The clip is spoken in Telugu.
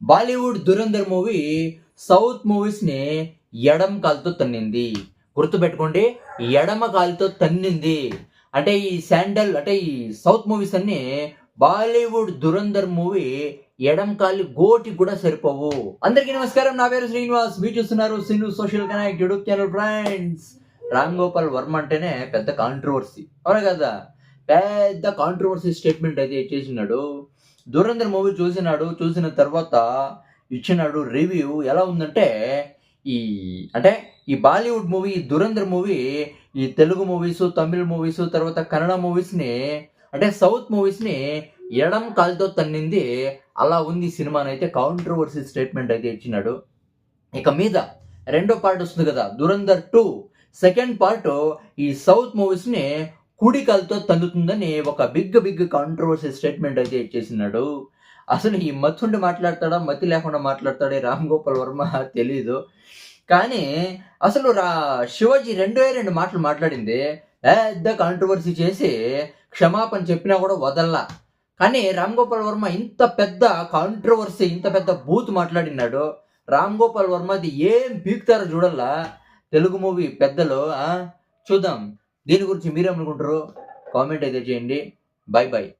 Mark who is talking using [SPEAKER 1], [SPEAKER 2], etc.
[SPEAKER 1] బాలీవుడ్ 'ధురంధర్' మూవీ సౌత్ మూవీస్‌ని ఎడమ కాలుతో తన్నింది. గుర్తుపెట్టుకోండి. ఎడమ కాలుతో తన్నింది. అంటే ఈ సౌత్ మూవీస్ అన్నీ బాలీవుడ్ 'ధురంధర్' మూవీ ఎడమ కాలి గోటికి కూడా సరిపోవు. అందరికీ నమస్కారం. నా పేరు శ్రీనివాస్. మీరు చూస్తున్నారు Sinu social connect YouTube channel friends. Ram Gopal Varma అంటేనే పెద్ద కాంట్రోవర్సీ. అవునా కదా? పెద్ద కాంట్రోవర్సీ స్టేట్మెంట్ అయితే ఇచ్చేసినాడు. 'ధురంధర్' మూవీ చూసిన తర్వాత ఇచ్చినాడు రివ్యూ ఎలా ఉందంటే, ఈ అంటే ఈ బాలీవుడ్ మూవీ 'ధురంధర్' మూవీ ఈ తెలుగు మూవీస్, తమిళ్ మూవీస్, తర్వాత కన్నడ మూవీస్‌ని అంటే సౌత్ మూవీస్‌ని ఎడమ కాలుతో తన్నింది. అలా ఉంది సినిమానైతే కాంట్రోవర్సీ స్టేట్మెంట్ అయితే ఇచ్చినాడు. ఇక మీద రెండో పార్ట్ వస్తుంది కదా 'ధురంధర్ 2' సెకండ్ పార్ట్ ఈ సౌత్ మూవీస్‌ని కుడి కాలుతో తన్నుతుందని ఒక బిగ్ కాంట్రోవర్సీ స్టేట్మెంట్ అయితే ఇచ్చేసినాడు. అసలు ఈ మత్తుండి మాట్లాడతాడా, మతి లేకుండా మాట్లాడతాడా ఈ రామ్ గోపాల్ వర్మ తెలీదు. కానీ అసలు శివాజీ రెండే 2 మాటలు మాట్లాడింది. పెద్ద కాంట్రోవర్సీ చేసి క్షమాపణ చెప్పినా కూడా వదల్లా. కానీ రామ్ గోపాల్ వర్మ ఇంత పెద్ద కాంట్రోవర్సీ, ఇంత పెద్ద బూత్ మాట్లాడినాడు. రామ్ గోపాల్ వర్మది ఏం పీకుతారో చూడల్లా తెలుగు మూవీ పెద్దలు. చూద్దాం. దీని గురించి మీరేమనుకుంటారు? కామెంట్ అయితే చేయండి. బై.